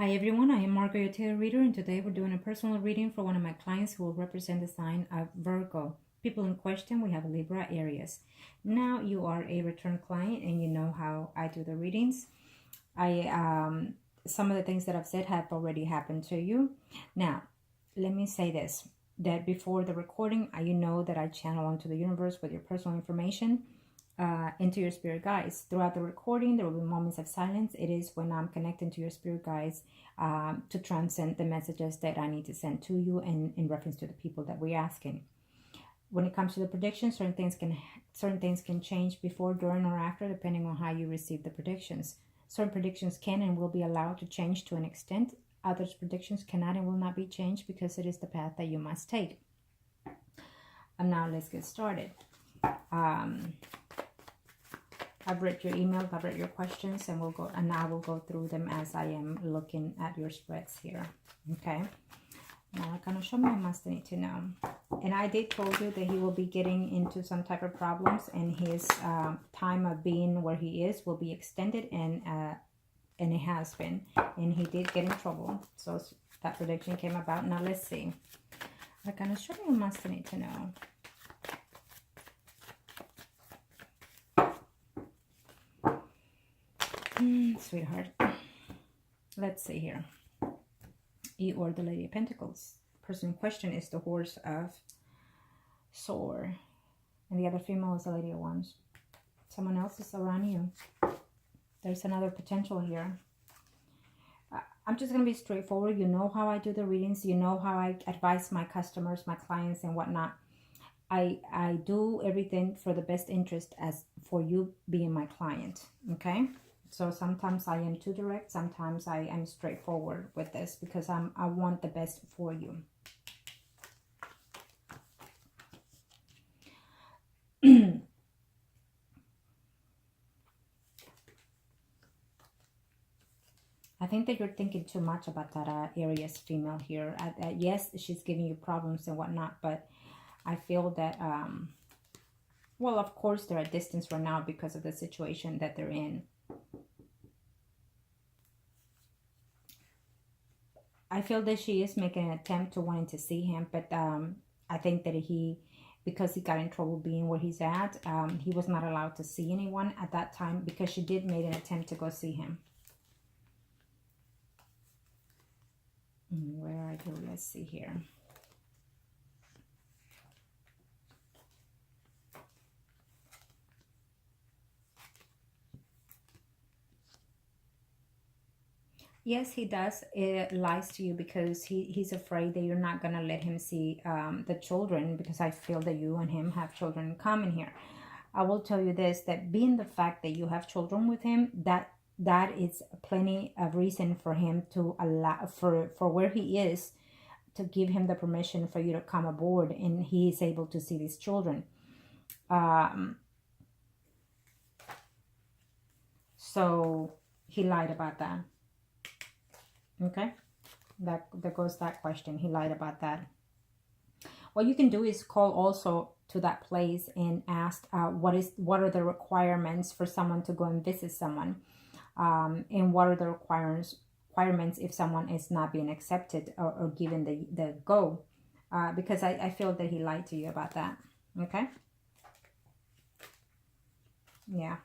Hi everyone, I am Margourtarotreader, and today we're doing a personal reading for one of my clients who will represent the sign of Virgo. People in question, we have Libra, Aries. Now you are a return client and you know how I do the readings. Some of the things that I've said have already happened to you. Now, let me say this, that before the recording, you know that I channel onto the universe with your personal information. Into your spirit guides. Throughout the recording, there will be moments of silence. It is when I'm connecting to your spirit guides to transcend the messages that I need to send to you and in reference to the people that we're asking. When it comes to the predictions, certain things can change before, during, or after, depending on how you receive the predictions. Certain predictions can and will be allowed to change to an extent. Others predictions cannot and will not be changed because it is the path that you must take. And now let's get started. I've read your emails, I've read your questions, and I will go through them as I am looking at your spreads here. Okay. Now, gonna show me what must need to know. And I did told you that he will be getting into some type of problems, and his time of being where he is will be extended, and it has been. And he did get in trouble. So that prediction came about. Now let's see. I'm gonna show me what must need to know. Sweetheart, let's see here. Or the Lady of Pentacles. Person in question is the Horse of Swords, and the other female is the Lady of Wands. Someone else is around you. There's another potential here. I'm just going to be straightforward. You know how I do the readings. You know how I advise my customers, my clients, and whatnot. I do everything for the best interest as for you being my client. Okay? So sometimes I am too direct, sometimes I am straightforward with this because I want the best for you. I think that you're thinking too much about that Aries female here. Yes, she's giving you problems and whatnot, but I feel that, well, of course, they're at distance right now because of the situation that they're in. I feel that she is making an attempt to wanting to see him, but I think that because he got in trouble being where he's at, he was not allowed to see anyone at that time because she did make an attempt to go see him. Where are you? Let's see here. Yes, he does. It lies to you because he's afraid that you're not going to let him see the children, because I feel that you and him have children in common here. I will tell you this, that being the fact that you have children with him, that is plenty of reason for him to allow, for where he is, to give him the permission for you to come aboard and he is able to see these children. So he lied about that. Okay, that goes that question. He lied about that. What you can do is call also to that place and ask what are the requirements for someone to go and visit someone, and what are the requirements if someone is not being accepted or given the go, because I feel that he lied to you about that. Okay, yeah.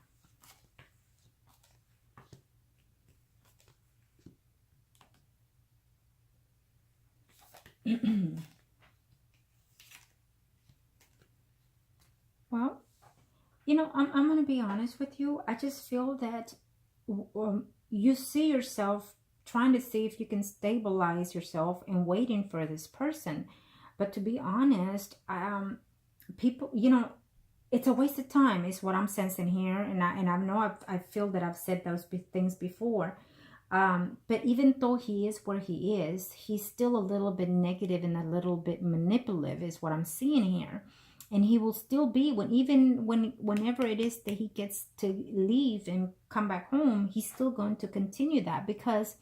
Well, you know, I'm going to be honest with you. I just feel that you see yourself trying to see if you can stabilize yourself and waiting for this person. But to be honest, people, you know, it's a waste of time is what I'm sensing here. And I know I feel that I've said those things before. But even though he is where he is, he's still a little bit negative and a little bit manipulative is what I'm seeing here. And he will still be, whenever it is that he gets to leave and come back home, he's still going to continue that, because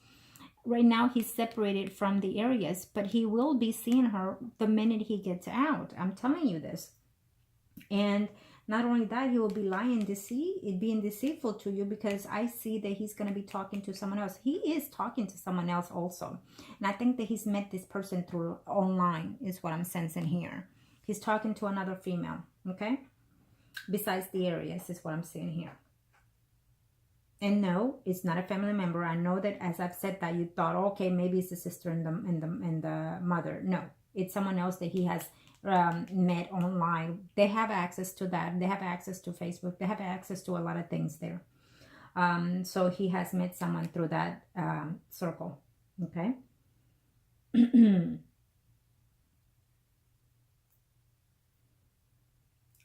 right now he's separated from the Aries, but he will be seeing her the minute he gets out. I'm telling you this. And Not only that, he will be being deceitful to you, because I see that he's going to be talking to someone else. He is talking to someone else also. And I think that he's met this person through online, is what I'm sensing here. He's talking to another female, okay? Besides the Aries, is what I'm seeing here. And no, it's not a family member. I know that, as I've said that, you thought, okay, maybe it's the sister and the mother. No, it's someone else that he has met online. They have access to that. They have access to Facebook. They have access to a lot of things there. So he has met someone through that circle. Okay.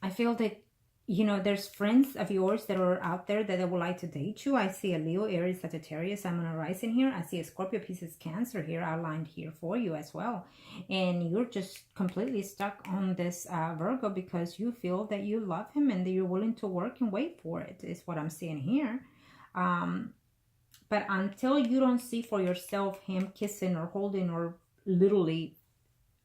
I feel that, you know, there's friends of yours that are out there that would like to date you. I see a Leo, Aries, Sagittarius, I'm going to rise in here. I see a Scorpio, Pisces, Cancer here outlined here for you as well. And you're just completely stuck on this Virgo because you feel that you love him and that you're willing to work and wait for it, is what I'm seeing here. But until you don't see for yourself him kissing or holding or literally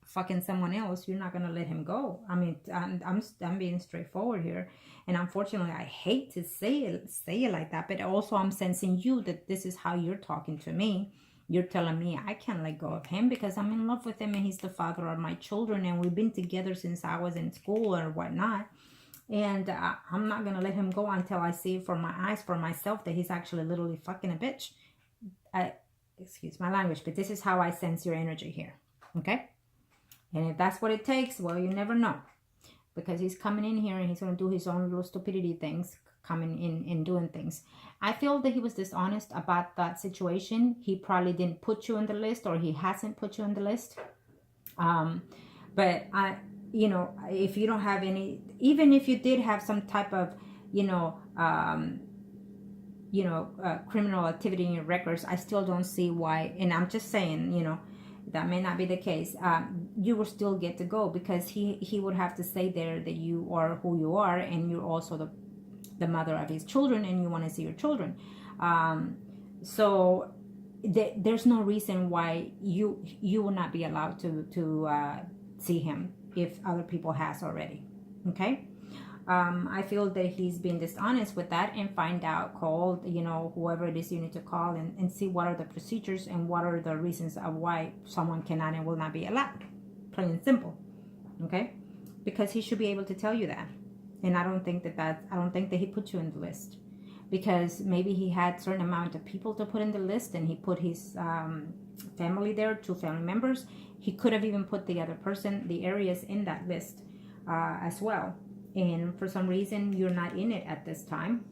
fucking someone else, you're not gonna let him go. I mean, I'm being straightforward here, and unfortunately, I hate to say it like that, but also I'm sensing you that this is how you're talking to me. You're telling me I can't let go of him because I'm in love with him and he's the father of my children, and we've been together since I was in school or whatnot, and I'm not gonna let him go until I see for my eyes for myself that he's actually literally fucking a bitch. Excuse my language, but this is how I sense your energy here. Okay. And if that's what it takes, well, you never know. Because he's coming in here and he's going to do his own little stupidity things, coming in and doing things. I feel that he was dishonest about that situation. He probably didn't put you on the list, or he hasn't put you on the list. But you know, if you don't have any, even if you did have some type of, criminal activity in your records, I still don't see why. And I'm just saying, you know, that may not be the case. You will still get to go, because he would have to say there that you are who you are, and you're also the mother of his children, and you want to see your children. So there's no reason why you will not be allowed to see him if other people has already. Okay. I feel that he's been dishonest with that, and find out, call, you know, whoever it is you need to call, and see what are the procedures and what are the reasons of why someone cannot and will not be allowed. Plain and simple. Okay? Because he should be able to tell you that. And I don't think that he put you in the list, because maybe he had certain amount of people to put in the list, and he put his family there, 2 family members. He could have even put the other person, the Aries, in that list as well. And for some reason, you're not in it at this time.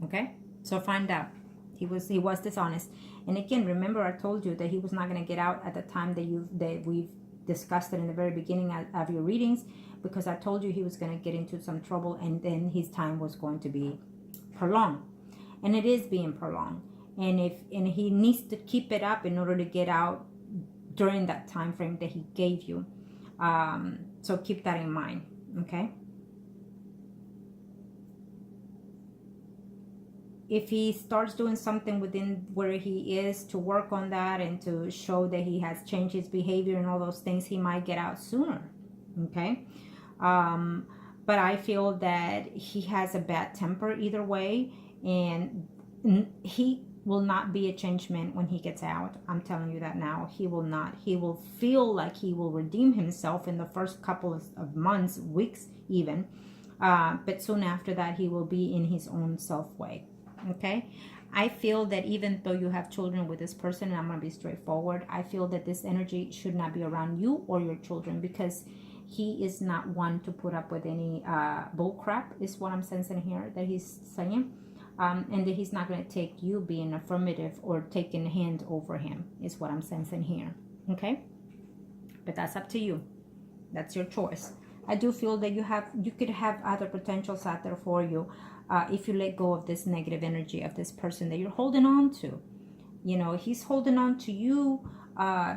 Okay? So find out. He was dishonest. And again, remember, I told you that he was not going to get out at the time that we've discussed it in the very beginning of your readings, because I told you he was going to get into some trouble, and then his time was going to be prolonged. And it is being prolonged. And he needs to keep it up in order to get out during that time frame that he gave you. So keep that in mind. Okay? If he starts doing something within where he is to work on that and to show that he has changed his behavior and all those things, he might get out sooner. Okay. But I feel that he has a bad temper either way, and he will not be a changed man when he gets out. I'm telling you that now. He will not. He will feel like he will redeem himself in the first couple of months, weeks even. But soon after that, he will be in his own self way. Okay, I feel that even though you have children with this person, and I'm going to be straightforward, I feel that this energy should not be around you or your children, because he is not one to put up with any bull crap, is what I'm sensing here that he's saying. And that he's not going to take you being affirmative or taking a hand over him, is what I'm sensing here. Okay, but that's up to you. That's your choice. I do feel that you could have other potentials out there for you. If you let go of this negative energy of this person that you're holding on to. You know, he's holding on to you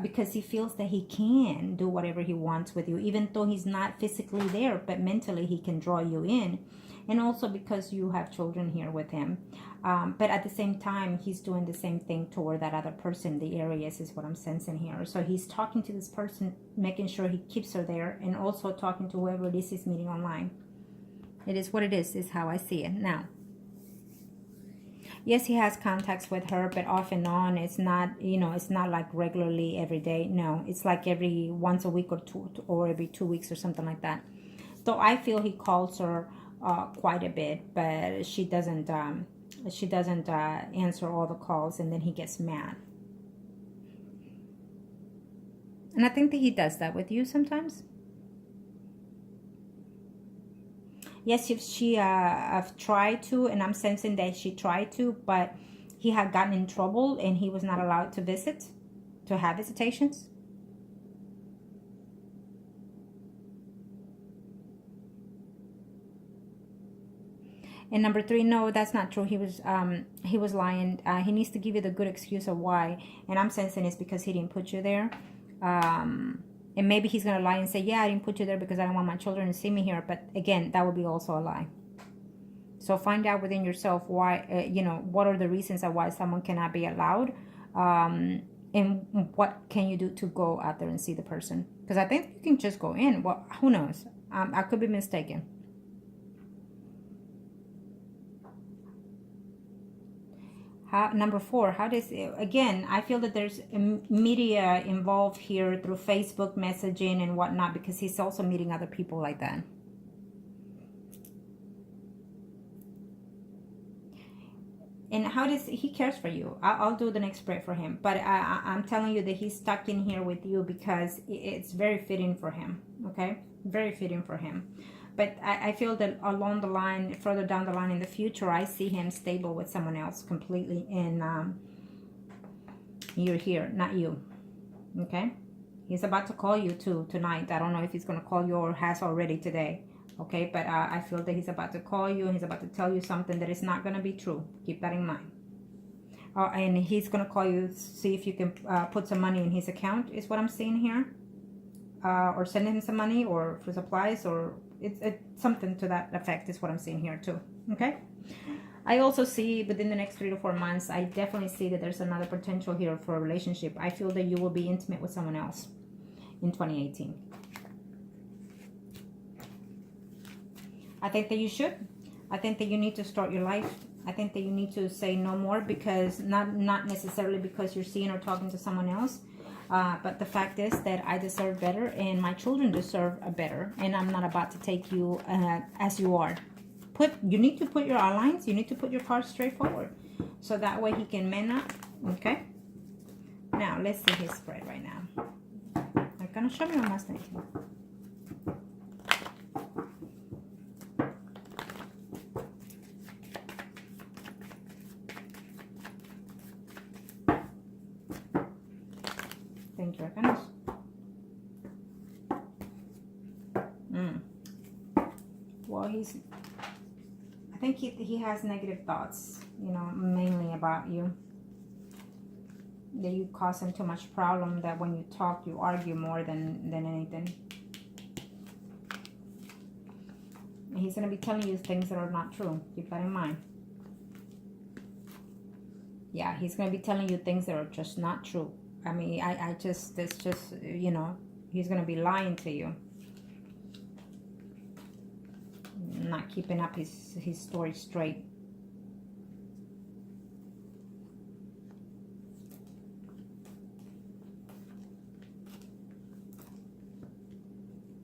because he feels that he can do whatever he wants with you, even though he's not physically there, but mentally he can draw you in. And also because you have children here with him. But at the same time, he's doing the same thing toward that other person, the Aries, is what I'm sensing here. So he's talking to this person, making sure he keeps her there, and also talking to whoever it is he's meeting online. It is what it is how I see it now. Yes, he has contacts with her, but off and on. It's not, you know, it's not like regularly every day. No, it's like every once a week or two, or every 2 weeks or something like that. So I feel he calls her quite a bit, but she doesn't answer all the calls, and then he gets mad. And I think that he does that with you sometimes. Yes, if she have tried to, and I'm sensing that she tried to, but he had gotten in trouble and he was not allowed to visit, to have visitations. And number 3, no, that's not true. He was lying. He needs to give you the good excuse of why, and I'm sensing it's because he didn't put you there. And maybe he's going to lie and say, yeah, I didn't put you there because I don't want my children to see me here. But again, that would be also a lie. So find out within yourself why, you know, what are the reasons of why someone cannot be allowed. And what can you do to go out there and see the person? Because I think you can just go in. Well, who knows? I could be mistaken. Number 4, how does it, again, I feel that there's media involved here through Facebook messaging and whatnot, because he's also meeting other people like that. And how does he cares for you? I'll do the next spread for him, but I'm telling you that he's stuck in here with you because it's very fitting for him. Okay, very fitting for him. But I feel that along the line, further down the line in the future, I see him stable with someone else completely. And you're here, not you. Okay? He's about to call you too tonight. I don't know if he's going to call you or has already today. Okay? But I feel that he's about to call you and he's about to tell you something that is not going to be true. Keep that in mind. And he's going to call you, see if you can put some money in his account, is what I'm seeing here. Or send him some money, or for supplies, or it's something to that effect is what I'm seeing here too. Okay, I also see within the next 3 to 4 months, I definitely see that there's another potential here for a relationship. I feel that you will be intimate with someone else in 2018. I think that you should. I think that you need to start your life. I think that you need to say no more, because not necessarily because you're seeing or talking to someone else. But the fact is that I deserve better, and my children deserve a better, and I'm not about to take you as you are. You need to put your lines, you need to put your cards straight forward, so that way he can man up. Okay? Now, let's see his spread right now. I'm going to show me what I'm thinking. Thank you, Arcanos. Well, I think he has negative thoughts, you know, mainly about you. That you cause him too much problem, that when you talk, you argue more than anything. And he's going to be telling you things that are not true. Keep that in mind. Yeah, he's going to be telling you things that are just not true. I mean, it's just, you know, he's going to be lying to you. Not keeping up his story straight.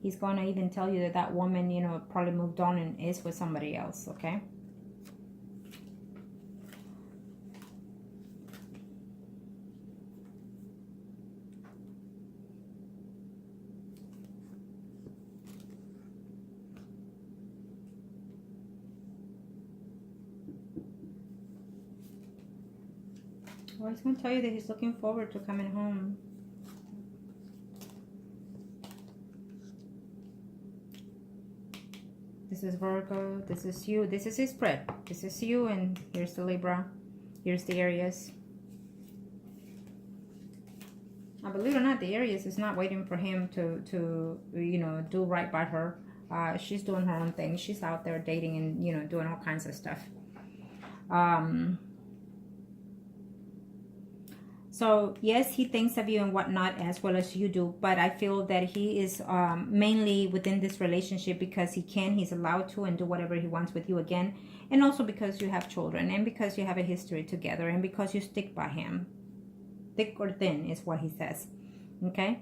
He's going to even tell you that that woman, you know, probably moved on and is with somebody else, okay? Well, he's going to tell you that he's looking forward to coming home. This is Virgo. This is you. This is his spread. This is you, and here's the Libra. Here's the Aries. Now, believe it or not, the Aries is not waiting for him to you know, do right by her. She's doing her own thing. She's out there dating and, you know, doing all So yes, he thinks of you and whatnot as well as you do, but I feel that he is mainly within this relationship because he's allowed to, and do whatever he wants with you again, and also because you have children, and because you have a history together, and because you stick by him. Thick or thin is what he says. Okay.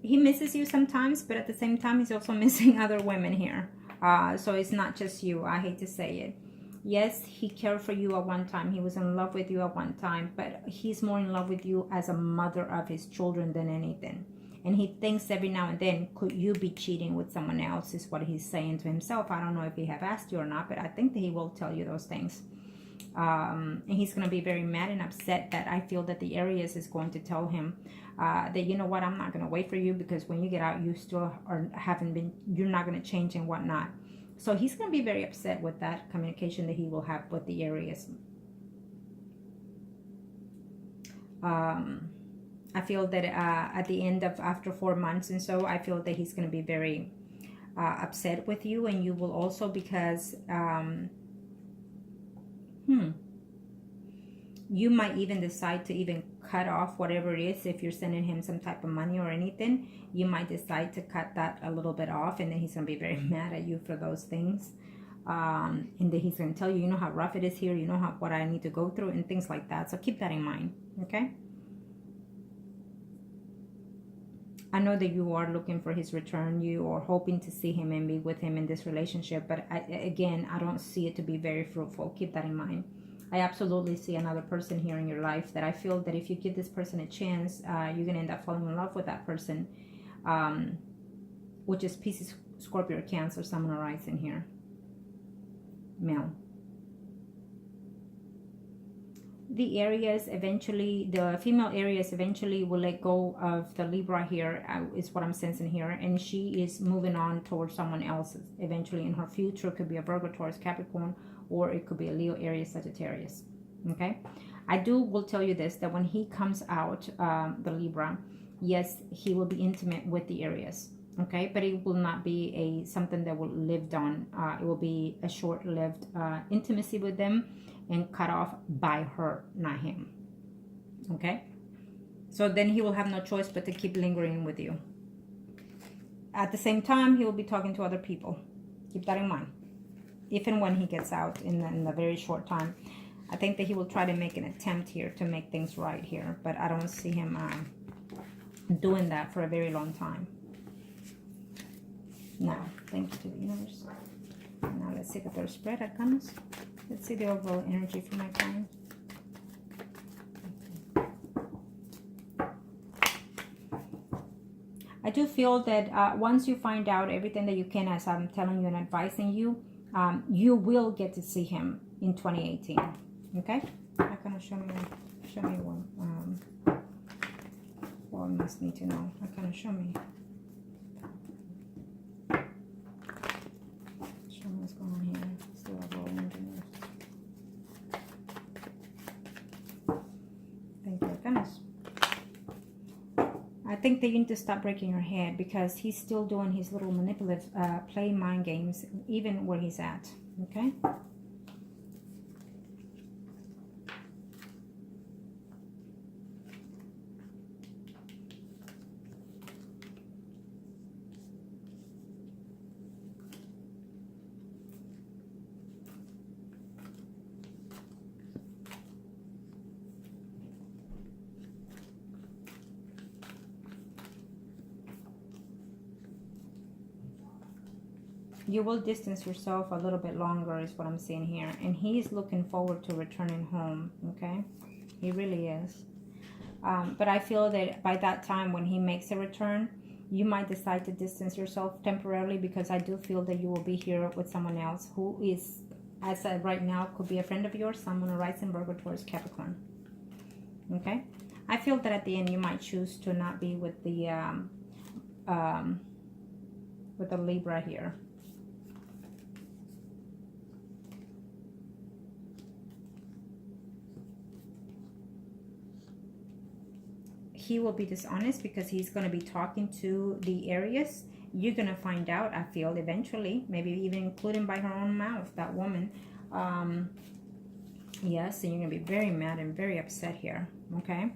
He misses you sometimes, but at the same time he's also missing other women here. So it's not just you. I hate to say it. Yes, he cared for you at one time. He was in love with you at one time, but he's more in love with you as a mother of his children than anything. And he thinks every now and then, could you be cheating with someone else, is what he's saying to himself. I don't know if he have asked you or not, but I think that he will tell you those things. And he's going to be very mad and upset that I feel that the Aries is going to tell him that, you know what, I'm not going to wait for you, because when you get out, you still you're not going to change and whatnot. So he's going to be very upset with that communication that he will have with the Aries. I feel that at the end of after 4 months and so, I feel that he's going to be very upset with you, and you will also, because you might even decide to even cut off whatever it is. If you're sending him some type of money or anything, you might decide to cut that a little bit off, and then he's going to be very mad at you for those things. And then he's going to tell you, you know how rough it is here, you know what I need to go through, and things like that. So keep that in mind, okay? I know that you are looking for his return. You are hoping to see him and be with him in this relationship. But again, I don't see it to be very fruitful. Keep that in mind. I absolutely see another person here in your life that I feel that if you give this person a chance, you're going to end up falling in love with that person, which is Pisces, Scorpio, or Cancer, Sun, or Rising here. Male. The Aries eventually, the female Aries eventually will let go of the Libra here, is what I'm sensing here. And she is moving on towards someone else eventually in her future. It could be a Virgo, Taurus, Capricorn, or it could be a Leo, Aries, Sagittarius. Okay. I will tell you this, that when he comes out, the Libra, yes, he will be intimate with the Aries. Okay. But it will not be something that will live on. It will be a short-lived intimacy with them, and cut off by her, not him. Okay? So then he will have no choice but to keep lingering with you. At the same time, he will be talking to other people. Keep that in mind. If and when he gets out in a very short time. I think that he will try to make an attempt here to make things right here. But I don't see him doing that for a very long time. Now, thank you to the universe. Now let's see the third spread that comes. Let's see the overall energy for my client. I do feel that once you find out everything that you can, as I'm telling you and advising you, you will get to see him in 2018. Okay? How can I show me one? Well, I must need to know. How can I show me? Show me what's going on here. It's the overall energy. I think that you need to stop breaking your head, because he's still doing his little manipulative play mind games even where he's at. Okay? You will distance yourself a little bit longer, is what I'm seeing here. And he is looking forward to returning home, okay? He really is. But I feel that by that time, when he makes a return, you might decide to distance yourself temporarily, because I do feel that you will be here with someone else who is, as of right now, could be a friend of yours, someone who writes in Virgo, Taurus, Capricorn. Okay? I feel that at the end, you might choose to not be with the Libra here. He will be dishonest, because he's going to be talking to the Aries. You're going to find out, I feel, eventually, maybe even including by her own mouth, that woman. Yes, and you're going to be very mad and very upset here. okay?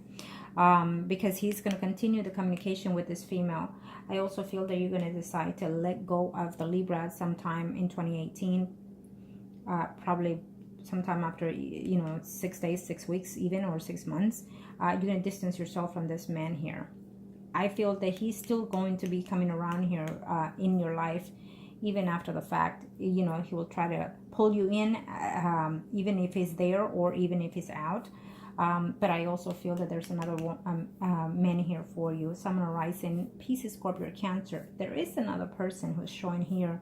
Because he's going to continue the communication with this female. I also feel that you're going to decide to let go of the Libra sometime in 2018, probably sometime after, you know, 6 days, 6 weeks even, or 6 months. You're going to distance yourself from this man here. I feel that he's still going to be coming around here in your life, even after the fact. You know, he will try to pull you in, even if he's there or even if he's out. But I also feel that there's another man here for you. Someone rising, Pisces, Scorpio, Cancer. There is another person who's showing here.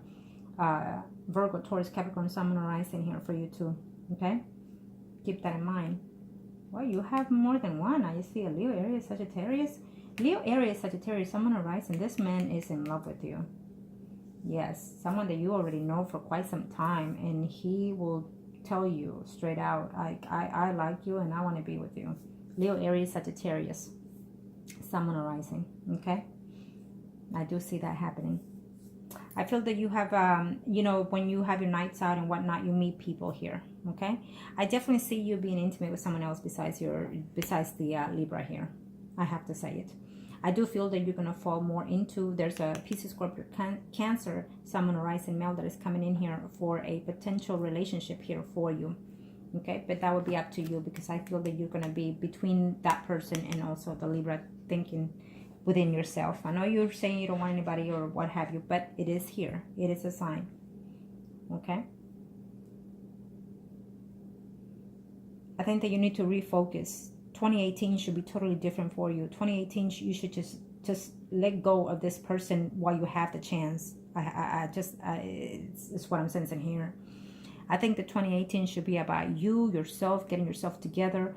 Virgo, Taurus, Capricorn, someone rising here for you too. Okay? Keep that in mind. Well, you have more than one. I see a Leo, Aries, Sagittarius. Leo, Aries, Sagittarius, someone arising. This man is in love with you. Yes, someone that you already know for quite some time, and he will tell you straight out, I like you and I want to be with you. Leo, Aries, Sagittarius, someone arising. Okay, I do see that happening. I feel that you have, you know, when you have your nights out and whatnot, you meet people here. Okay, I definitely see you being intimate with someone else besides the Libra here. I have to say it. I do feel that you're going to fall more into, there's a Pisces, Scorpio, Cancer, someone rising male that is coming in here for a potential relationship here for you. Okay, but that would be up to you, because I feel that you're going to be between that person and also the Libra, thinking within yourself. I know you're saying you don't want anybody or what have you, but it is here. It is a sign. Okay. I think that you need to refocus. 2018 should be totally different for you. 2018, you should just let go of this person while you have the chance. It's what I'm sensing here. I think that 2018 should be about you, yourself, getting yourself together,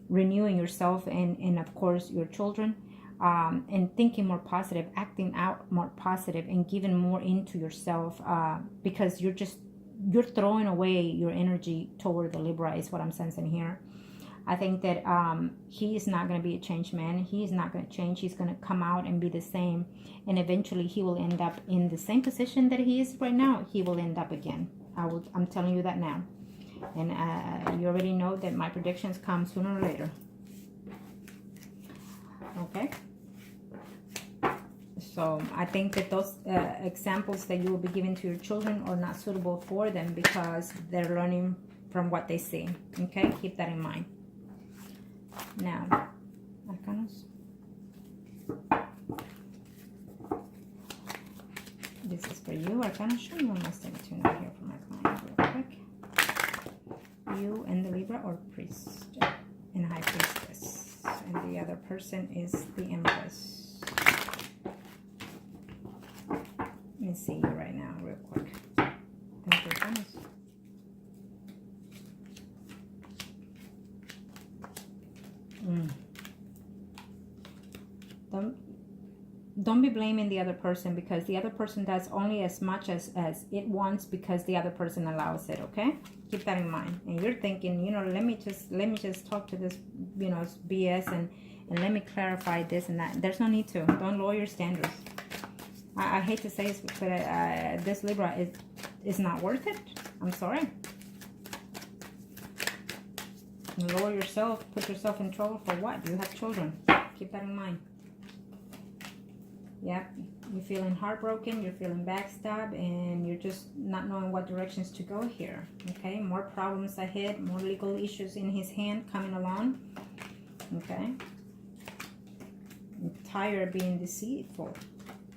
renewing yourself, and of course your children, and thinking more positive, acting out more positive, and giving more into yourself, because you're throwing away your energy toward the Libra is what I'm sensing here. I think that he is not going to be a changed man. He is not going to change. He's going to come out and be the same. And eventually he will end up in the same position that he is right now. He will end up again. I'm telling you that now. And you already know that my predictions come sooner or later. Okay. So I think that those examples that you will be giving to your children are not suitable for them, because they're learning from what they see. Okay. Keep that in mind. Now, Arcanos. This is for you, Arcanos. Show me one last thing to know here for my client real quick. You and the Libra, or Priest and High Priestess. And the other person is the Empress. Let me see you right now real quick. Thank you, Arcanos. Don't be blaming the other person, because the other person does only as much as it wants, because the other person allows it. Okay, keep that in mind. And you're thinking, you know, let me just talk to this, you know, BS and let me clarify this and that. There's no need to. Don't lower your standards. I hate to say this, but this Libra is not worth it. I'm sorry. Lower yourself, put yourself in trouble for what? You have children. Keep that in mind. Yeah, you're feeling heartbroken, you're feeling backstabbed, and you're just not knowing what directions to go here. Okay, more problems ahead, more legal issues in his hand coming along. Okay, I'm tired of being deceitful.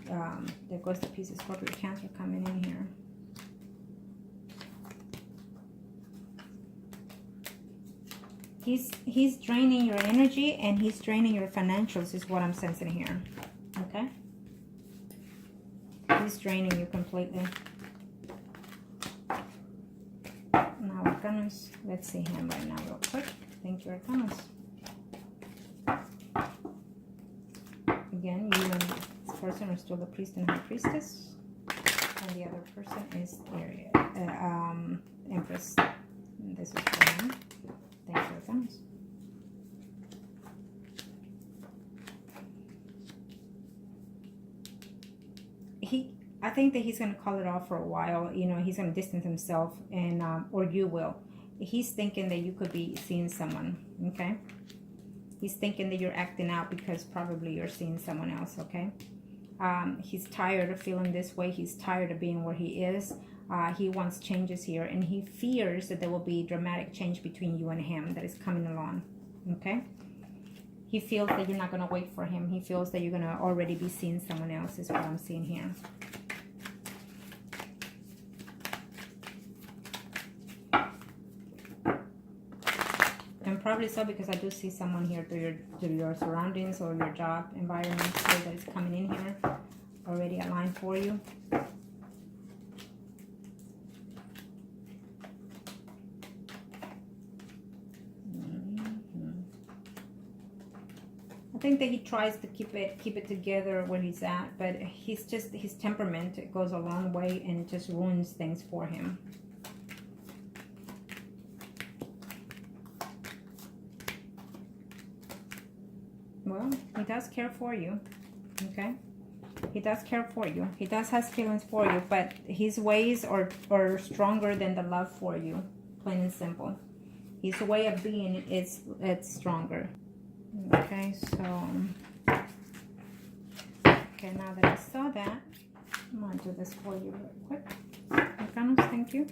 There goes the Pisces, Scorpio, Cancer coming in here. He's draining your energy, and he's draining your financials is what I'm sensing here. Okay? He's draining you completely. Now, Arcanos. Let's see him right now real quick. Thank you, Arcanos. Again, you and this person are still the Priest and High Priestess. And the other person is Empress. And this is for him. Thank you, Arcanos. I think that he's going to call it off for a while. You know, he's going to distance himself, and or you will. He's thinking that you could be seeing someone. Okay. He's thinking that you're acting out because probably you're seeing someone else, okay? He's tired of feeling this way. He's tired of being where he is. He wants changes here, and he fears that there will be dramatic change between you and him that is coming along, okay? He feels that you're not going to wait for him. He feels that you're going to already be seeing someone else is what I'm seeing here. And probably so, because I do see someone here through your surroundings or your job environment here that is coming in here already aligned for you. I think that he tries to keep it together where he's at, but he's just, his temperament, it goes a long way and it just ruins things for him. Well, he does care for you, okay? He does care for you. He does have feelings for you, but his ways are stronger than the love for you, plain and simple. His way of being it's stronger. Okay, so okay, now that I saw that, I'm gonna do this for you real quick. Arcanos, thank you.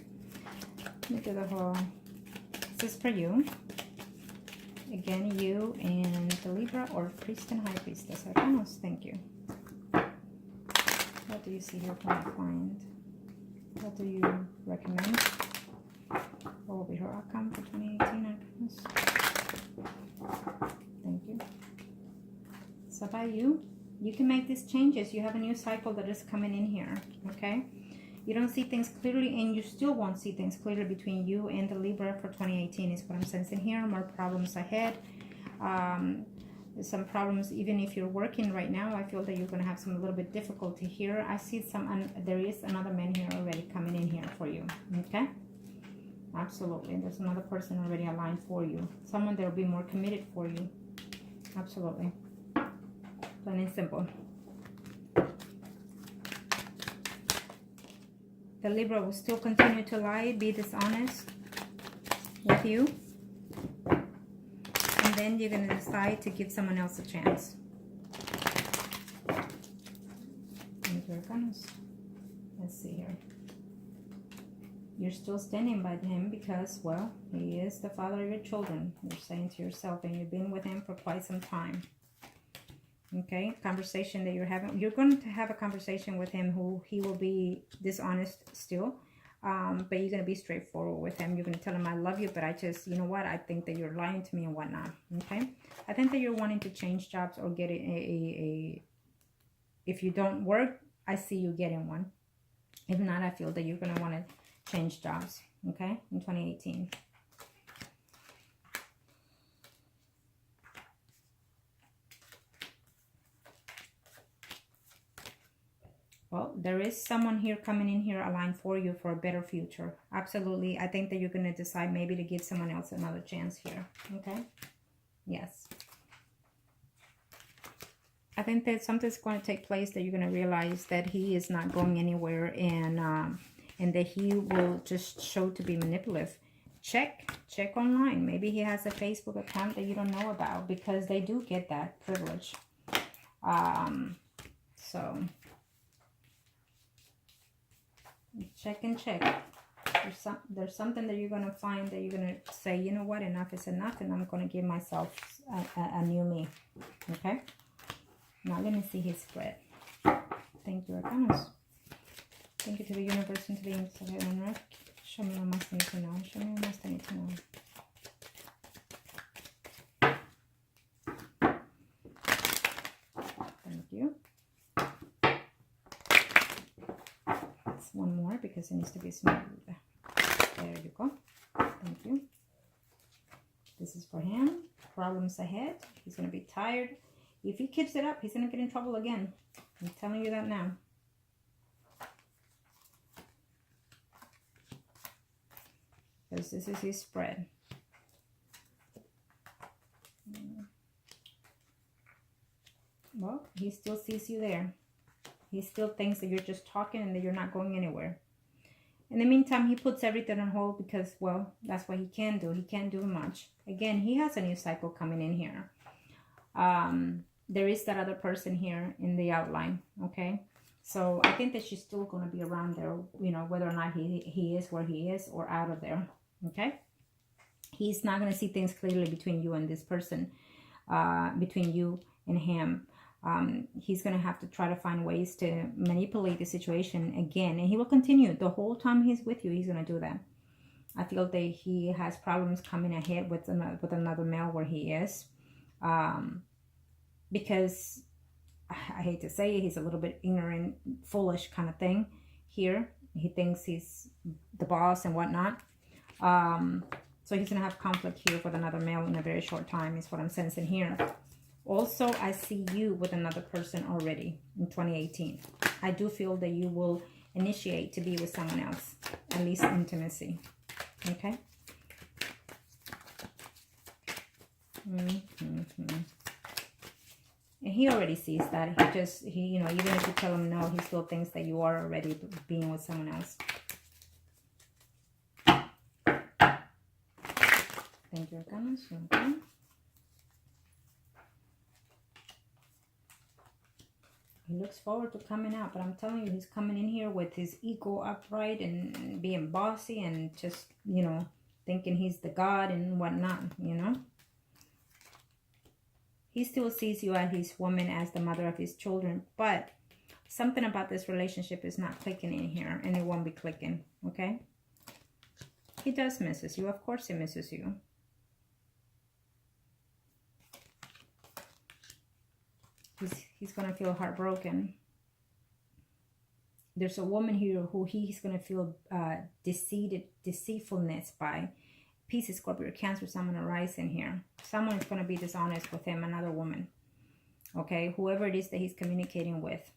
Let me do the whole. This is for you. Again, you and the Libra or Priest and High Priestess. Arcanos, thank you. What do you see here from my client? What do you recommend? What will be her outcome for 2018? Thank you. So by you can make these changes. You have a new cycle that is coming in here, okay? You don't see things clearly, and you still won't see things clearly between you and the Libra for 2018 is what I'm sensing here. More problems ahead. Some problems, even if you're working right now, I feel that you're going to have some a little bit difficulty here. I see there is another man here already coming in here for you, okay? Absolutely. There's another person already aligned for you. Someone that will be more committed for you. Absolutely. Plain and simple. The Libra will still continue to lie, be dishonest with you. And then you're going to decide to give someone else a chance. Let's see here. You're still standing by him because, well, he is the father of your children. You're saying to yourself, and you've been with him for quite some time. Okay, conversation that you're having. You're going to have a conversation with him he will be dishonest still. But you're going to be straightforward with him. You're going to tell him, I love you, but I just, you know what? I think that you're lying to me and whatnot. Okay, I think that you're wanting to change jobs or get if you don't work, I see you getting one. If not, I feel that you're going to want to change jobs, okay, in 2018. Well, there is someone here coming in here aligned for you for a better future. Absolutely. I think that you're going to decide maybe to give someone else another chance here, okay? Yes. I think that something's going to take place that you're going to realize that he is not going anywhere, and that he will just show to be manipulative. Check online. Maybe he has a Facebook account that you don't know about, because they do get that privilege. So check and check. There's something that you're going to find that you're going to say, you know what, enough is enough, and I'm going to give myself a new me. Okay? Now let me see his spread. Thank you, Arcanos. Thank you to the universe and to the angels of heaven and earth. Show me what I must need to know. Show me what I must need to know. Thank you. That's one more because it needs to be smooth. There you go. Thank you. This is for him. Problems ahead. He's going to be tired. If he keeps it up, he's going to get in trouble again. I'm telling you that now. Because this is his spread. Well, he still sees you there. He still thinks that you're just talking and that you're not going anywhere. In the meantime, he puts everything on hold because, well, that's what he can do. He can't do much. Again, he has a new cycle coming in here. There is that other person here in the outline, okay? So I think that she's still going to be around there, you know, whether or not he is where he is or out of there, okay? He's not going to see things clearly between you and this person, between you and him. He's going to have to try to find ways to manipulate the situation again. And he will continue. The whole time he's with you, he's going to do that. I feel that he has problems coming ahead with another male where he is. Because, I hate to say it, he's a little bit ignorant, foolish kind of thing here. He thinks he's the boss and whatnot. So he's going to have conflict here with another male in a very short time is what I'm sensing here. Also, I see you with another person already in 2018. I do feel that you will initiate to be with someone else, at least intimacy. Okay? And he already sees that. You know, even if you tell him no, he still thinks that you are already being with someone else. Thank you, guys. Okay. He looks forward to coming out, but I'm telling you, he's coming in here with his ego upright and being bossy and just, you know, thinking he's the god and whatnot, you know. He still sees you as his woman, as the mother of his children, but something about this relationship is not clicking in here, and it won't be clicking, okay? He does misses you. Of course he misses you. He's going to feel heartbroken. There's a woman here who he's going to feel deceitfulness by. Pisces, Scorpio, Cancer, someone arising here. Someone is going to be dishonest with him, another woman. Okay, whoever it is that he's communicating with.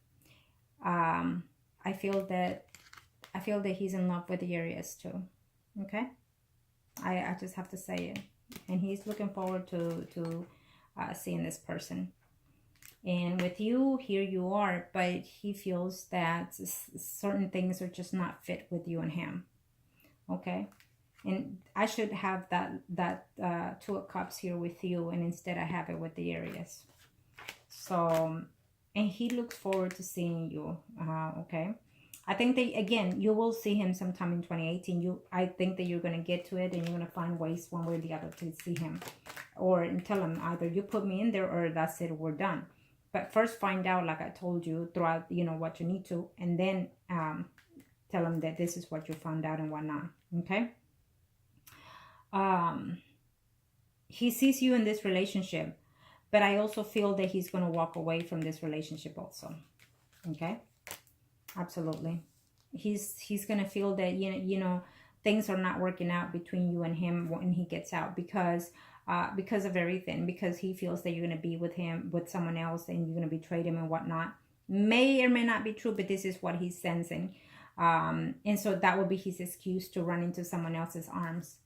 I feel that he's in love with the Aries too. Okay, I just have to say it. And he's looking forward to seeing this person. And with you, here you are, but he feels that certain things are just not fit with you and him. Okay? And I should have that Two of Cups here with you, and instead I have it with the Aries. So, and he looks forward to seeing you, okay? I think that, again, you will see him sometime in 2018. I think that you're going to get to it, and you're going to find ways one way or the other to see him. Or tell him, either you put me in there, or that's it, we're done. But first find out, like I told you, throughout, you know, what you need to. And then tell him that this is what you found out and whatnot. Okay? He sees you in this relationship. But I also feel that he's going to walk away from this relationship also. Okay? Absolutely. He's going to feel that, you know, things are not working out between you and him when he gets out. Because of everything, because he feels that you're going to be with someone else, and you're going to betray him and whatnot. May or may not be true, but this is what he's sensing. And so that will be his excuse to run into someone else's arms.